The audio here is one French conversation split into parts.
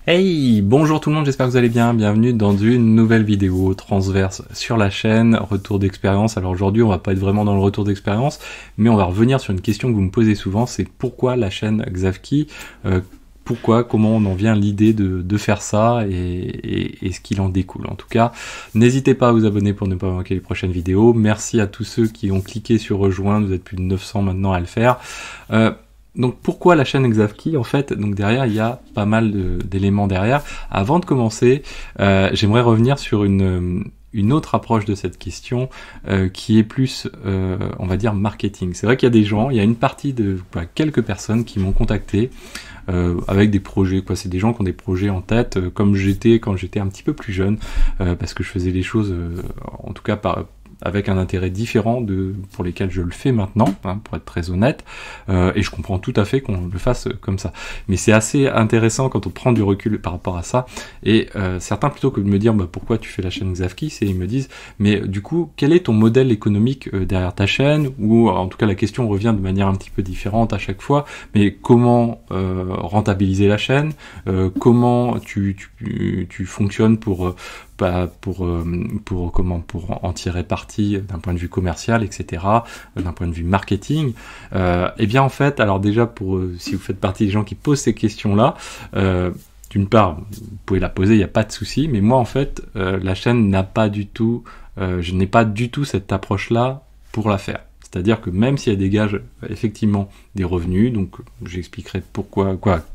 Hey, bonjour tout le monde, j'espère que vous allez bien, bienvenue dans une nouvelle vidéo transverse sur la chaîne, retour d'expérience. Alors aujourd'hui on va pas être vraiment dans le retour d'expérience, mais on va revenir sur une question que vous me posez souvent, c'est pourquoi la chaîne Xavki, pourquoi, comment on en vient à l'idée de faire ça et ce qu'il en découle. En tout cas, n'hésitez pas à vous abonner pour ne pas manquer les prochaines vidéos. Merci à tous ceux qui ont cliqué sur rejoindre, vous êtes plus de 900 maintenant à le faire. Donc pourquoi la chaîne Xavki? En fait, donc derrière il y a pas mal d'éléments derrière. Avant de commencer, j'aimerais revenir sur une autre approche de cette question qui est plus, on va dire, marketing. C'est vrai qu'il y a des gens, il y a une partie de quelques personnes qui m'ont contacté avec des projets, quoi. C'est des gens qui ont des projets en tête, comme j'étais quand j'étais un petit peu plus jeune, parce que je faisais les choses, en tout cas avec un intérêt différent pour lesquels je le fais maintenant, hein, pour être très honnête, et je comprends tout à fait qu'on le fasse comme ça. Mais c'est assez intéressant quand on prend du recul par rapport à ça, et certains, plutôt que de me dire pourquoi tu fais la chaîne Xavki, ils me disent mais du coup quel est ton modèle économique derrière ta chaîne, ou en tout cas la question revient de manière un petit peu différente à chaque fois, mais comment rentabiliser la chaîne, comment tu fonctionnes pour en tirer parti d'un point de vue commercial, etc., d'un point de vue marketing. Et bien en fait, alors déjà si vous faites partie des gens qui posent ces questions-là, d'une part, vous pouvez la poser, il n'y a pas de souci, mais moi en fait, la chaîne n'a pas du tout, je n'ai pas du tout cette approche-là pour la faire. C'est-à-dire que même si elle dégage effectivement des revenus, donc j'expliquerai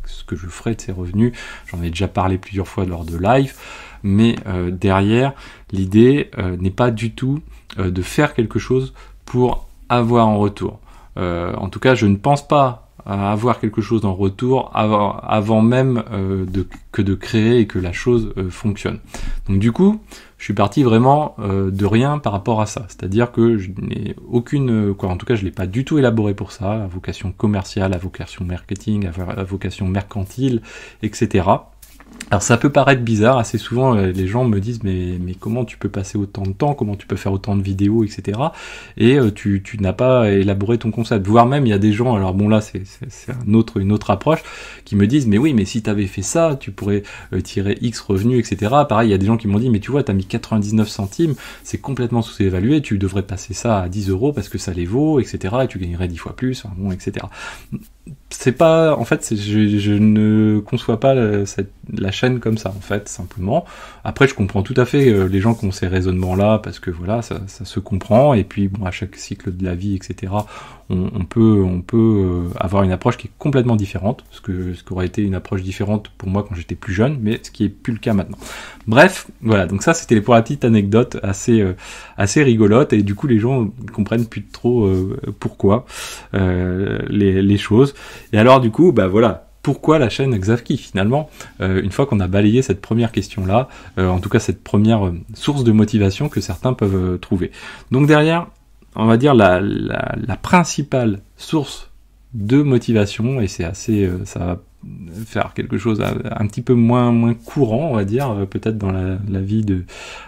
ce que je ferai de ces revenus, j'en ai déjà parlé plusieurs fois lors de live, mais derrière, l'idée n'est pas du tout de faire quelque chose pour avoir en retour. En tout cas, je ne pense pas à avoir quelque chose en retour avant même que de créer et que la chose fonctionne. Donc du coup, je suis parti vraiment de rien par rapport à ça. C'est-à-dire que je n'ai en tout cas je ne l'ai pas du tout élaboré pour ça, à vocation commerciale, à vocation marketing, à vocation mercantile, etc. Alors ça peut paraître bizarre, assez souvent les gens me disent mais comment tu peux passer autant de temps, comment tu peux faire autant de vidéos, etc. Et tu n'as pas élaboré ton concept. Voire même il y a des gens, alors bon là c'est une autre approche, qui me disent mais oui mais si tu avais fait ça, tu pourrais tirer X revenus, etc. Pareil, il y a des gens qui m'ont dit mais tu vois tu as mis 99 centimes, c'est complètement sous-évalué, tu devrais passer ça à 10 € parce que ça les vaut, etc. Et tu gagnerais 10 fois plus, enfin, bon, etc. C'est pas, en fait, je ne conçois pas la chaîne comme ça, en fait, simplement. Après, je comprends tout à fait les gens qui ont ces raisonnements-là, parce que voilà, ça se comprend, et puis bon, à chaque cycle de la vie, etc., on peut avoir une approche qui est complètement différente, ce qui aurait été une approche différente pour moi quand j'étais plus jeune, mais ce qui est plus le cas maintenant. Bref, voilà, donc ça c'était pour la petite anecdote assez rigolote, et du coup les gens comprennent plus trop pourquoi les choses. Et alors du coup, voilà, pourquoi la chaîne Xavki finalement, une fois qu'on a balayé cette première question-là, en tout cas cette première source de motivation que certains peuvent trouver. Donc derrière, on va dire la principale source de motivation, et c'est assez, ça va faire quelque chose un petit peu moins courant, on va dire, peut-être dans la vie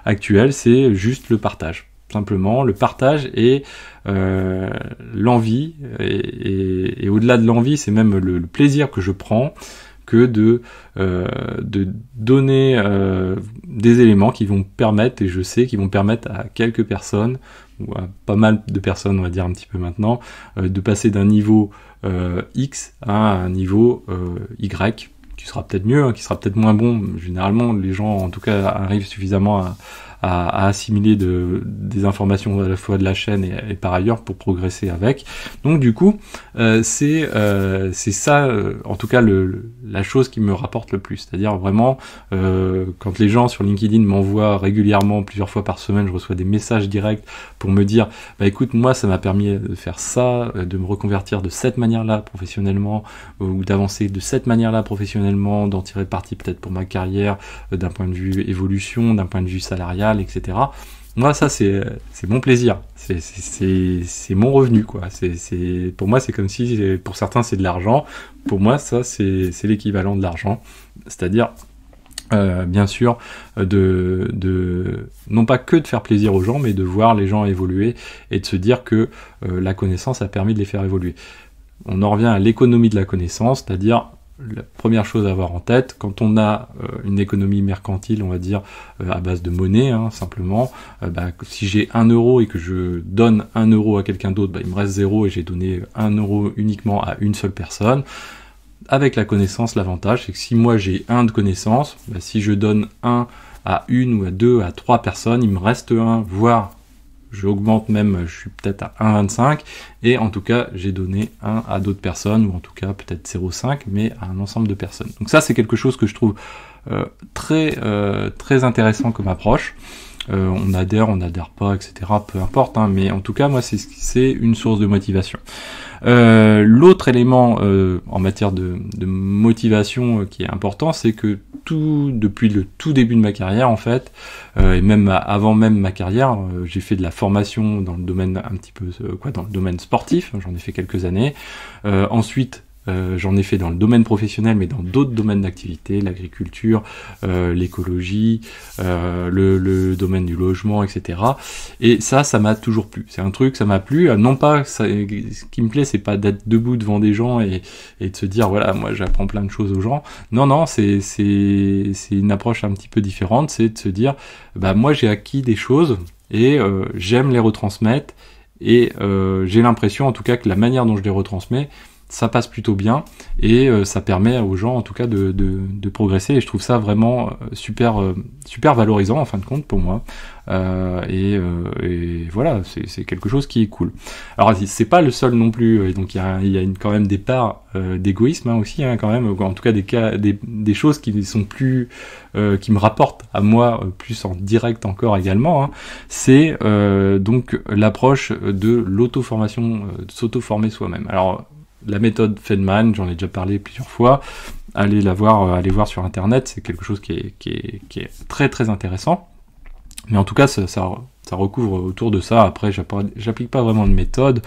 actuelle, c'est juste le partage. Simplement, le partage et l'envie, et au-delà de l'envie, c'est même le plaisir que je prends que de donner des éléments qui vont permettre, et je sais qu'ils vont permettre à quelques personnes, ou à pas mal de personnes, on va dire un petit peu maintenant, de passer d'un niveau X à un niveau Y, qui sera peut-être mieux, qui sera peut-être moins bon. Généralement, les gens, en tout cas, arrivent suffisamment à assimiler des informations à la fois de la chaîne et par ailleurs pour progresser avec. Donc du coup, c'est ça, en tout cas, la chose qui me rapporte le plus. C'est-à-dire vraiment, quand les gens sur LinkedIn m'envoient régulièrement, plusieurs fois par semaine, je reçois des messages directs pour me dire écoute, moi ça m'a permis de faire ça, de me reconvertir de cette manière-là professionnellement, ou d'avancer de cette manière-là professionnellement, d'en tirer parti peut-être pour ma carrière, d'un point de vue évolution, d'un point de vue salarial, etc. Moi, ça, c'est mon plaisir. C'est mon revenu, quoi. Pour moi, c'est comme si, pour certains, c'est de l'argent. Pour moi, ça, c'est l'équivalent de l'argent. C'est-à-dire, bien sûr, non pas que de faire plaisir aux gens, mais de voir les gens évoluer et de se dire que la connaissance a permis de les faire évoluer. On en revient à l'économie de la connaissance, c'est-à-dire la première chose à avoir en tête, quand on a une économie mercantile, on va dire, à base de monnaie, hein, simplement, si j'ai 1 euro et que je donne 1 euro à quelqu'un d'autre, il me reste 0 et j'ai donné 1 euro uniquement à une seule personne. Avec la connaissance, l'avantage, c'est que si moi j'ai 1 de connaissance, si je donne 1 à 1 ou à 2, à 3 personnes, il me reste 1, voire j'augmente même, je suis peut-être à 1,25, et en tout cas, j'ai donné 1 à d'autres personnes, ou en tout cas peut-être 0,5, mais à un ensemble de personnes. Donc ça, c'est quelque chose que je trouve très intéressant comme approche. On adhère pas, etc. Peu importe, hein, mais en tout cas, moi, c'est une source de motivation. L'autre élément en matière de motivation qui est important, c'est que depuis le tout début de ma carrière, en fait, et même avant même ma carrière, j'ai fait de la formation dans le domaine dans le domaine sportif. J'en ai fait quelques années. Ensuite, j'en ai fait dans le domaine professionnel, mais dans d'autres domaines d'activité, l'agriculture, l'écologie, le domaine du logement, etc. Et ça m'a toujours plu. C'est un truc, ça m'a plu. Non pas, ce qui me plaît, c'est pas d'être debout devant des gens et de se dire, voilà, moi j'apprends plein de choses aux gens. Non, c'est une approche un petit peu différente. C'est de se dire, moi j'ai acquis des choses et j'aime les retransmettre. Et j'ai l'impression, en tout cas, que la manière dont je les retransmets, ça passe plutôt bien et ça permet aux gens en tout cas de progresser, et je trouve ça vraiment super valorisant en fin de compte pour moi, et voilà, c'est quelque chose qui est cool. Alors c'est pas le seul non plus, et donc il y a quand même des parts d'égoïsme aussi, hein, quand même, en tout cas des choses qui sont plus qui me rapportent à moi plus en direct encore également, hein. C'est donc l'approche de l'auto-formation, de s'auto-former soi-même. Alors la méthode Feynman, j'en ai déjà parlé plusieurs fois, allez voir sur internet, c'est quelque chose qui est très très intéressant. Mais en tout cas, ça recouvre autour de ça. Après, j'applique pas vraiment de méthode,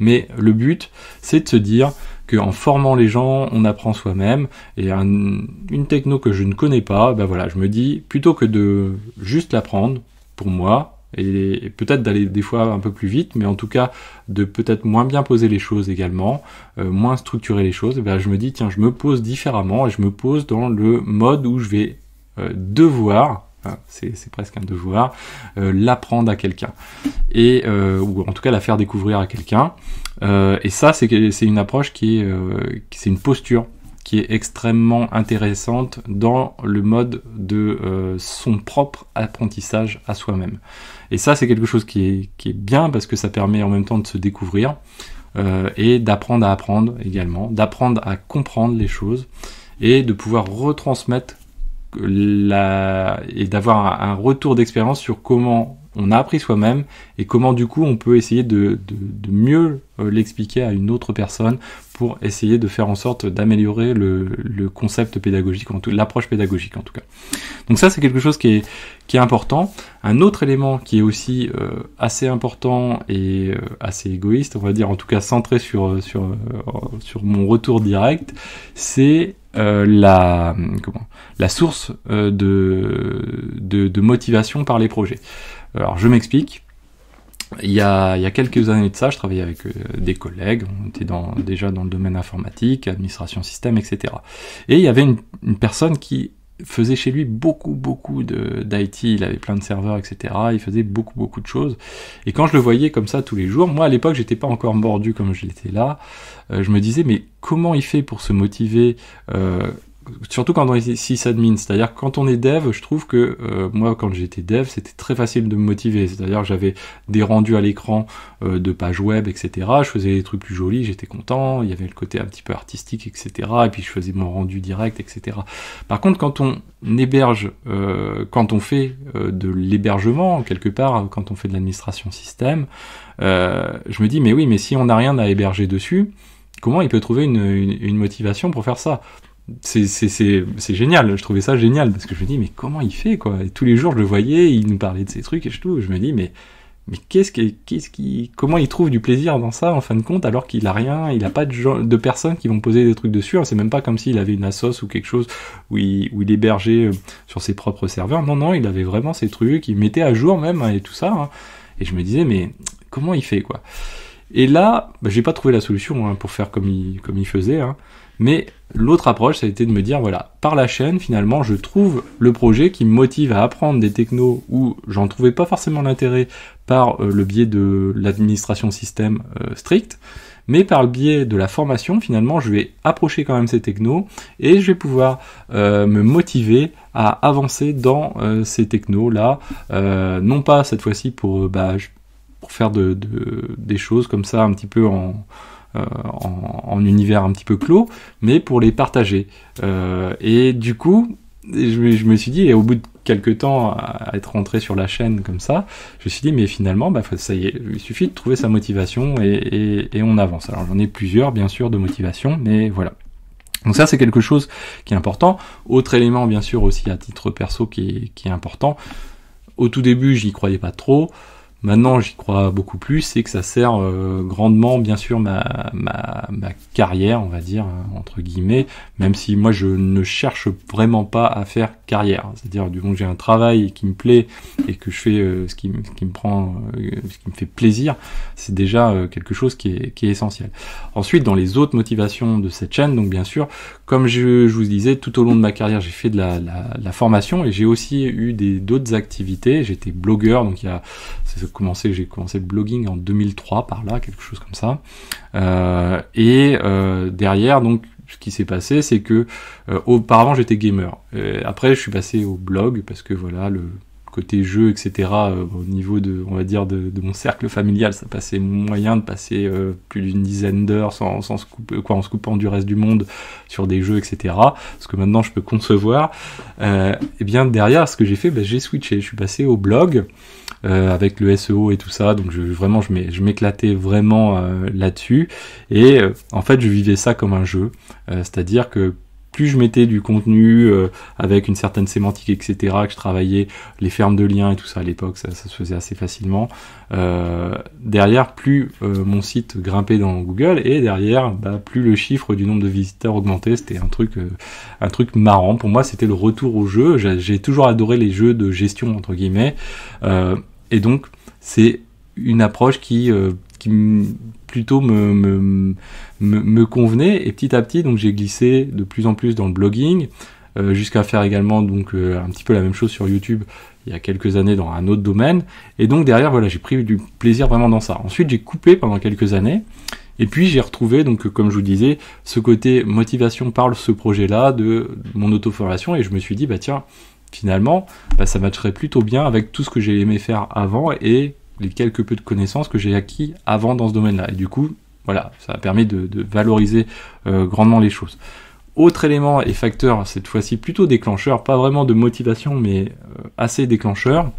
mais le but, c'est de se dire qu'en formant les gens, on apprend soi-même. Et une techno que je ne connais pas, je me dis, plutôt que de juste l'apprendre, pour moi, et peut-être d'aller des fois un peu plus vite, mais en tout cas de peut-être moins bien poser les choses également, moins structurer les choses, je me dis, tiens, je me pose différemment, et je me pose dans le mode où je vais devoir, c'est presque un devoir, l'apprendre à quelqu'un, et ou en tout cas la faire découvrir à quelqu'un, et ça c'est une approche c'est une posture qui est extrêmement intéressante dans le mode de son propre apprentissage à soi-même. Et ça, c'est quelque chose qui est bien, parce que ça permet en même temps de se découvrir et d'apprendre à apprendre également, d'apprendre à comprendre les choses et de pouvoir retransmettre et d'avoir un retour d'expérience sur comment on a appris soi-même et comment du coup on peut essayer de mieux l'expliquer à une autre personne pour essayer de faire en sorte d'améliorer le concept pédagogique, l'approche pédagogique en tout cas. Donc ça c'est quelque chose qui est important. Un autre élément qui est aussi assez important et assez égoïste, on va dire, en tout cas centré sur mon retour direct, c'est la source de motivation par les projets. Alors je m'explique. Il y a quelques années de ça, je travaillais avec des collègues, on était déjà dans le domaine informatique, administration système, etc. Et il y avait une personne qui faisait chez lui beaucoup d'IT, il avait plein de serveurs, etc. Il faisait beaucoup de choses. Et quand je le voyais comme ça tous les jours, moi à l'époque j'étais pas encore mordu comme je l'étais là, je me disais mais comment il fait pour se motiver, surtout quand on est sysadmin, c'est-à-dire quand on est dev, je trouve que moi quand j'étais dev, c'était très facile de me motiver, c'est-à-dire j'avais des rendus à l'écran de pages web, etc. Je faisais des trucs plus jolis, j'étais content, il y avait le côté un petit peu artistique, etc. Et puis je faisais mon rendu direct, etc. Par contre, quand on héberge, quand on fait de l'hébergement, quelque part, quand on fait de l'administration système, je me dis mais oui, mais si on n'a rien à héberger dessus, comment il peut trouver une motivation pour faire ça ? C'est génial, je trouvais ça génial, parce que je me dis mais comment il fait quoi, et tous les jours je le voyais, il nous parlait de ces trucs et je me dis mais comment il trouve du plaisir dans ça en fin de compte, alors qu'il a rien, il a pas de personnes qui vont poser des trucs dessus, c'est même pas comme s'il avait une assos ou quelque chose où il hébergeait sur ses propres serveurs, non, il avait vraiment ces trucs, il mettait à jour même et tout ça, hein. Et je me disais mais comment il fait quoi. Et là, j'ai pas trouvé la solution hein, pour faire comme il faisait, hein. Mais l'autre approche, ça a été de me dire, voilà, par la chaîne, finalement, je trouve le projet qui me motive à apprendre des technos où j'en trouvais pas forcément l'intérêt par le biais de l'administration système stricte, mais par le biais de la formation, finalement, je vais approcher quand même ces technos et je vais pouvoir me motiver à avancer dans ces technos-là, non pas cette fois-ci pour faire des choses comme ça un petit peu en univers un petit peu clos, mais pour les partager. Et du coup, je me suis dit, et au bout de quelques temps à être rentré sur la chaîne comme ça, je me suis dit, mais finalement, ça y est, il suffit de trouver sa motivation et on avance. Alors j'en ai plusieurs, bien sûr, de motivation, mais voilà. Donc ça, c'est quelque chose qui est important. Autre élément, bien sûr, aussi à titre perso qui est important. Au tout début, j'y croyais pas trop. Maintenant, j'y crois beaucoup plus, c'est que ça sert grandement, bien sûr, ma carrière, on va dire, entre guillemets, même si moi, je ne cherche vraiment pas à faire carrière. C'est-à-dire, du moment que j'ai un travail qui me plaît et que je fais ce qui me fait plaisir, c'est déjà quelque chose qui est essentiel. Ensuite, dans les autres motivations de cette chaîne, donc bien sûr, comme je vous disais, tout au long de ma carrière, j'ai fait de la formation et j'ai aussi eu d'autres activités. J'étais blogueur, donc j'ai commencé le blogging en 2003 par là, quelque chose comme ça. Derrière, donc, ce qui s'est passé, c'est que auparavant j'étais gamer. Après, je suis passé au blog parce que voilà, le côté jeu, etc. Au niveau on va dire, de mon cercle familial, ça passait moyen de passer plus d'une dizaine d'heures en se coupant du reste du monde sur des jeux, etc. Ce que maintenant je peux concevoir. Et bien derrière, ce que j'ai fait, j'ai switché. Je suis passé au blog. Avec le SEO et tout ça, donc je m'éclatais vraiment là-dessus, et en fait je vivais ça comme un jeu, c'est-à-dire que plus je mettais du contenu avec une certaine sémantique, etc., que je travaillais les fermes de liens et tout ça à l'époque, ça se faisait assez facilement, derrière plus mon site grimpait dans Google, et derrière plus le chiffre du nombre de visiteurs augmentait. C'était un truc marrant. Pour moi, c'était le retour au jeu. J'ai toujours adoré les jeux de gestion, entre guillemets, et donc c'est une approche qui plutôt me convenait, et petit à petit donc j'ai glissé de plus en plus dans le blogging, jusqu'à faire également donc un petit peu la même chose sur YouTube il y a quelques années dans un autre domaine, et donc derrière voilà, j'ai pris du plaisir vraiment dans ça. Ensuite j'ai coupé pendant quelques années, et puis j'ai retrouvé, donc comme je vous disais, ce côté motivation par ce projet-là de mon auto-formation, et je me suis dit tiens, finalement ça matcherait plutôt bien avec tout ce que j'ai aimé faire avant et les quelques peu de connaissances que j'ai acquis avant dans ce domaine-là. Et du coup, voilà, ça a permis de valoriser grandement les choses. Autre élément et facteur, cette fois-ci plutôt déclencheur, pas vraiment de motivation, mais assez déclencheur,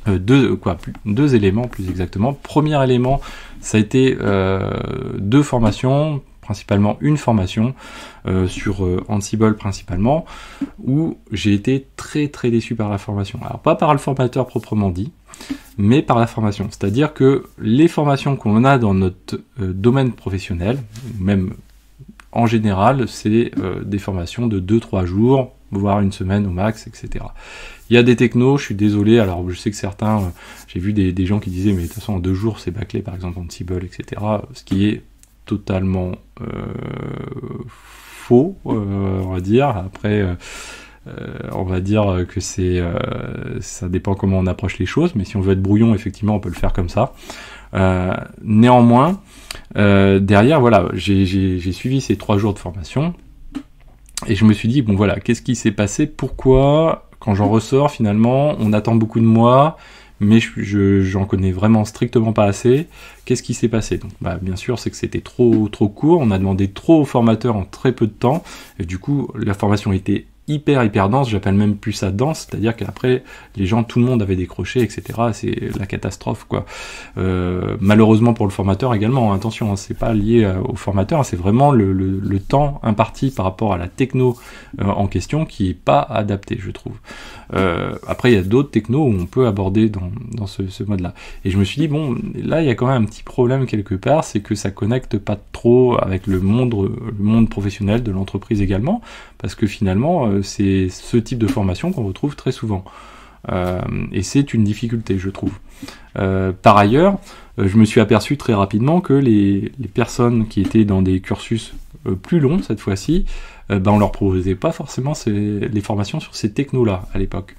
deux éléments plus exactement. Premier élément, ça a été 2 formations, principalement une formation sur Ansible principalement, où j'ai été très très déçu par la formation. Alors pas par le formateur proprement dit, mais par la formation. C'est-à-dire que les formations qu'on a dans notre domaine professionnel, même en général, c'est des formations de 2-3 jours, voire une semaine au max, etc. Il y a des technos, je suis désolé, alors je sais que certains, j'ai vu des gens qui disaient, mais de toute façon en 2 jours c'est bâclé, par exemple Ansible, etc. Ce qui est totalement faux, on va dire. Après, on va dire que ça dépend comment on approche les choses, mais si on veut être brouillon, effectivement, on peut le faire comme ça. Néanmoins, derrière, voilà, j'ai suivi ces 3 jours de formation, et je me suis dit, bon voilà, qu'est-ce qui s'est passé? Pourquoi, quand j'en ressors, finalement, on attend beaucoup de moi, mais j'en connais vraiment strictement pas assez. Qu'est-ce qui s'est passé? Donc, bien sûr, c'est que c'était trop court, on a demandé trop aux formateurs en très peu de temps, et du coup, la formation était hyper dense, j'appelle même plus ça dense, c'est-à-dire qu'après, les gens, tout le monde avait décroché, etc. C'est la catastrophe, quoi. Malheureusement pour le formateur également, attention, hein, c'est pas lié au formateur, hein, c'est vraiment le temps imparti par rapport à la techno en question qui est pas adapté, je trouve. Après, il y a d'autres technos où on peut aborder dans ce mode-là. Et je me suis dit, bon, là, il y a quand même un petit problème quelque part, c'est que ça connecte pas trop avec le monde professionnel de l'entreprise également, parce que finalement, c'est ce type de formation qu'on retrouve très souvent. Et c'est une difficulté, je trouve. Par ailleurs, je me suis aperçu très rapidement que les personnes qui étaient dans des cursus plus longs cette fois-ci, on leur proposait pas forcément les formations sur ces technos-là à l'époque.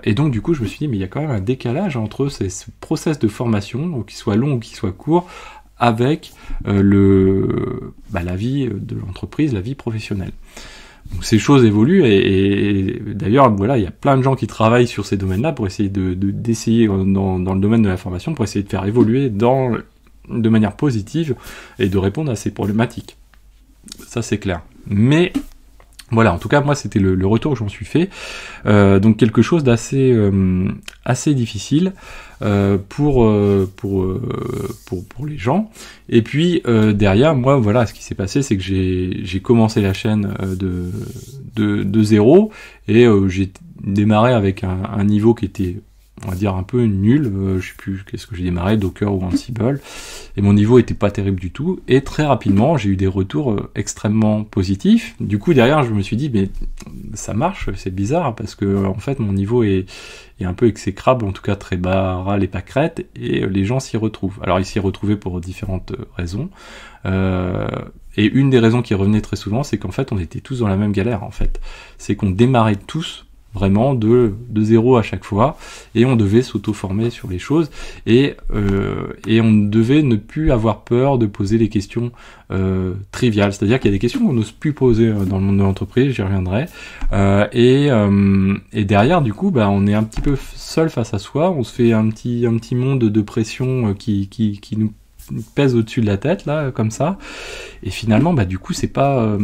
Et donc du coup je me suis dit mais il y a quand même un décalage entre ce process de formation, qu'il soit long ou qu'il soit court, avec la vie de l'entreprise, la vie professionnelle. Donc ces choses évoluent et d'ailleurs voilà, il y a plein de gens qui travaillent sur ces domaines-là pour essayer d'essayer dans le domaine de la formation pour essayer de faire évoluer de manière positive et de répondre à ces problématiques. Ça c'est clair. Mais voilà, en tout cas moi c'était le retour que j'en suis fait. Donc quelque chose d'assez assez difficile pour les gens. Et puis derrière moi voilà, ce qui s'est passé c'est que j'ai commencé la chaîne de zéro et j'ai démarré avec un niveau qui était, on va dire, un peu nul. Je sais plus qu'est-ce que j'ai démarré, Docker ou Ansible, et mon niveau était pas terrible du tout, et très rapidement j'ai eu des retours extrêmement positifs. Du coup derrière je me suis dit mais ça marche, c'est bizarre parce que en fait mon niveau est un peu exécrable, en tout cas très bas ras les pâquerettes, et les gens s'y retrouvent. Alors ils s'y retrouvaient pour différentes raisons, et une des raisons qui revenait très souvent c'est qu'en fait on était tous dans la même galère en fait, c'est qu'on démarrait tous vraiment de zéro à chaque fois, et on devait s'auto-former sur les choses, et on devait ne plus avoir peur de poser les questions triviales, c'est-à-dire qu'il y a des questions qu'on n'ose plus poser dans le monde de l'entreprise, j'y reviendrai, et derrière du coup on est un petit peu seul face à soi, on se fait un petit monde de pression qui nous pèse au-dessus de la tête là comme ça, et finalement du coup c'est pas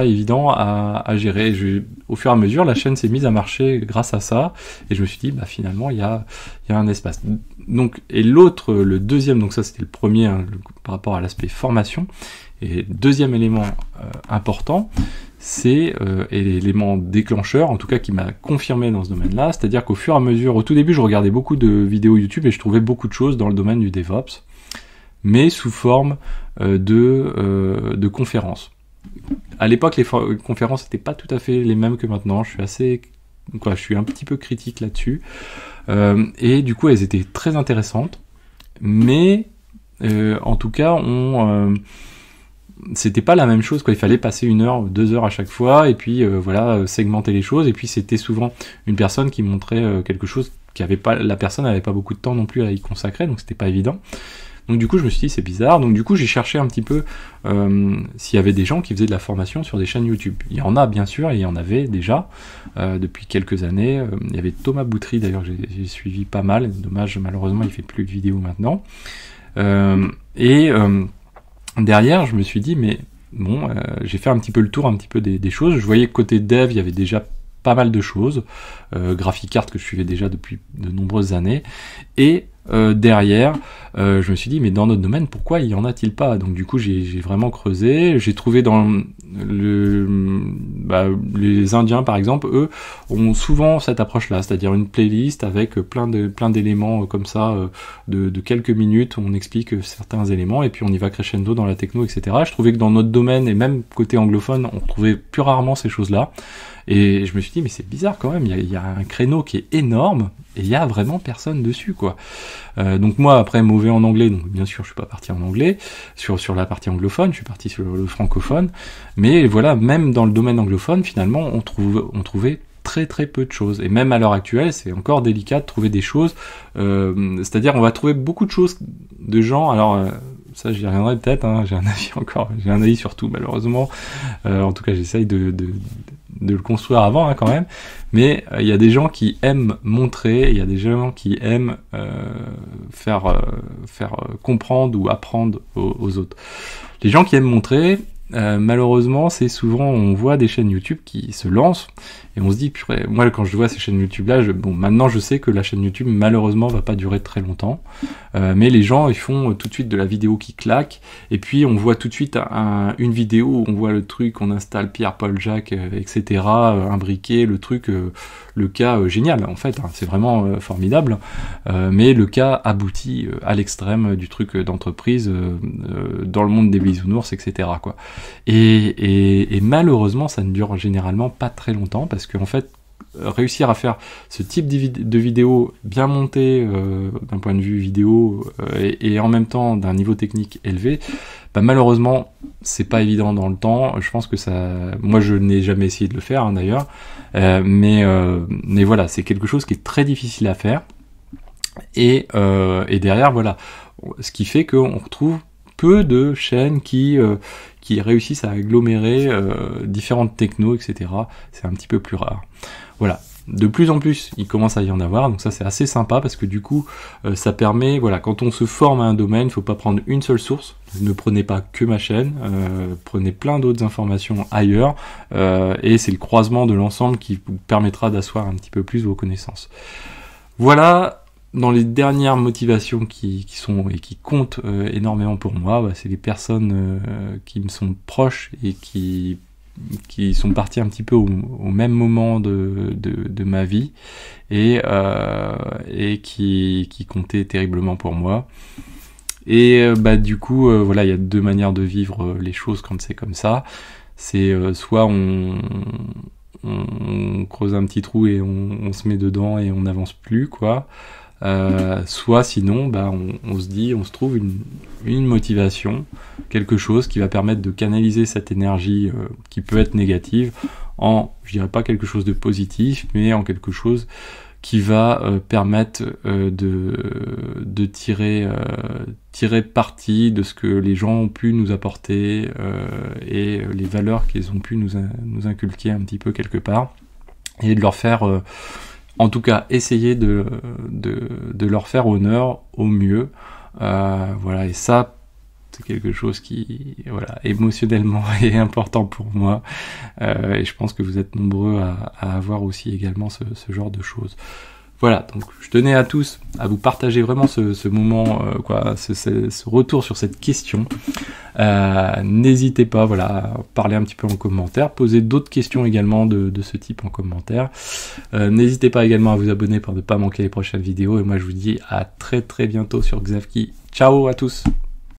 évident à gérer. Au fur et à mesure la chaîne s'est mise à marcher grâce à ça, et je me suis dit finalement il y a un espace. Donc et le deuxième, donc ça c'était le premier par rapport à l'aspect formation, et deuxième élément important, c'est l'élément déclencheur, en tout cas qui m'a confirmé dans ce domaine-là, c'est-à-dire qu'au fur et à mesure, au tout début je regardais beaucoup de vidéos YouTube et je trouvais beaucoup de choses dans le domaine du DevOps, mais sous forme de conférences. À l'époque, les conférences n'étaient pas tout à fait les mêmes que maintenant. Je suis un petit peu critique là-dessus. Et du coup, elles étaient très intéressantes, mais en tout cas, c'était pas la même chose, quoi. Il fallait passer 1 heure, 2 heures à chaque fois, et puis segmenter les choses. Et puis c'était souvent une personne qui montrait quelque chose la personne n'avait pas beaucoup de temps non plus à y consacrer, donc c'était pas évident. Donc du coup je me suis dit c'est bizarre, donc du coup j'ai cherché un petit peu s'il y avait des gens qui faisaient de la formation sur des chaînes YouTube. Il y en a bien sûr, et il y en avait déjà depuis quelques années. Il y avait Thomas Boutry d'ailleurs, j'ai suivi pas mal, dommage malheureusement il fait plus de vidéos maintenant. Derrière je me suis dit mais bon, j'ai fait un petit peu le tour des choses. Je voyais que côté dev il y avait déjà pas mal de choses, GraphiCart que je suivais déjà depuis de nombreuses années, et derrière je me suis dit mais dans notre domaine pourquoi il y en a-t-il pas? Donc du coup j'ai vraiment creusé, j'ai trouvé dans les Indiens par exemple, eux ont souvent cette approche là, c'est-à-dire une playlist avec plein d'éléments comme ça de quelques minutes où on explique certains éléments et puis on y va crescendo dans la techno, etc. Je trouvais que dans notre domaine et même côté anglophone on trouvait plus rarement ces choses là. Et je me suis dit mais c'est bizarre quand même, il y a un créneau qui est énorme et il y a vraiment personne dessus quoi. Donc moi après mauvais en anglais, donc bien sûr je suis pas parti en anglais sur la partie anglophone, je suis parti sur le francophone, mais voilà, même dans le domaine anglophone finalement on trouvait très peu de choses, et même à l'heure actuelle c'est encore délicat de trouver des choses, c'est-à-dire on va trouver beaucoup de choses de gens, alors ça j'y reviendrai peut-être, hein, j'ai un avis sur tout malheureusement, en tout cas j'essaye de le construire avant quand même, mais il y a des gens qui aiment montrer, il y a des gens qui aiment faire comprendre ou apprendre aux autres. Les gens qui aiment montrer, malheureusement c'est souvent, on voit des chaînes YouTube qui se lancent et on se dit purée, moi quand je vois ces chaînes YouTube là, maintenant je sais que la chaîne YouTube malheureusement va pas durer très longtemps, mais les gens ils font tout de suite de la vidéo qui claque, et puis on voit tout de suite une vidéo où on voit le truc, on installe Pierre, Paul, Jacques, etc., imbriqué, le truc, le cas génial en fait, hein, c'est vraiment formidable, mais le cas abouti à l'extrême du truc d'entreprise, dans le monde des bisounours, etc. quoi. Et malheureusement ça ne dure généralement pas très longtemps, parce qu'en fait réussir à faire ce type de vidéo bien montée d'un point de vue vidéo et en même temps d'un niveau technique élevé, bah, malheureusement c'est pas évident dans le temps. Je pense que moi je n'ai jamais essayé de le faire d'ailleurs, mais voilà, c'est quelque chose qui est très difficile à faire et derrière voilà, ce qui fait qu'on retrouve peu de chaînes qui réussissent à agglomérer différentes technos, etc. C'est un petit peu plus rare. Voilà. De plus en plus, il commence à y en avoir, donc ça c'est assez sympa parce que du coup, ça permet, voilà, quand on se forme à un domaine, il ne faut pas prendre une seule source. Ne prenez pas que ma chaîne, prenez plein d'autres informations ailleurs, et c'est le croisement de l'ensemble qui vous permettra d'asseoir un petit peu plus vos connaissances. Voilà. Dans les dernières motivations qui sont et qui comptent énormément pour moi, bah, c'est les personnes qui me sont proches et qui sont partis un petit peu au même moment de ma vie et qui comptaient terriblement pour moi. Et bah du coup, voilà, il y a deux manières de vivre les choses quand c'est comme ça. C'est soit on creuse un petit trou et on se met dedans et on n'avance plus, quoi. Soit sinon bah, on se dit, on se trouve une motivation, quelque chose qui va permettre de canaliser cette énergie qui peut être négative en, je dirais pas quelque chose de positif, mais en quelque chose qui va permettre de tirer parti de ce que les gens ont pu nous apporter et les valeurs qu'ils ont pu nous inculquer un petit peu quelque part, et de leur faire en tout cas, essayez de leur faire honneur au mieux. Voilà, et ça, c'est quelque chose qui, voilà, émotionnellement est important pour moi. Et je pense que vous êtes nombreux à avoir aussi également ce genre de choses. Voilà, donc je tenais à tous à vous partager vraiment ce moment, ce retour sur cette question. N'hésitez pas, voilà, à parler un petit peu en commentaire, poser d'autres questions également de ce type en commentaire. N'hésitez pas également à vous abonner pour ne pas manquer les prochaines vidéos. Et moi je vous dis à très très bientôt sur Xavki. Ciao à tous!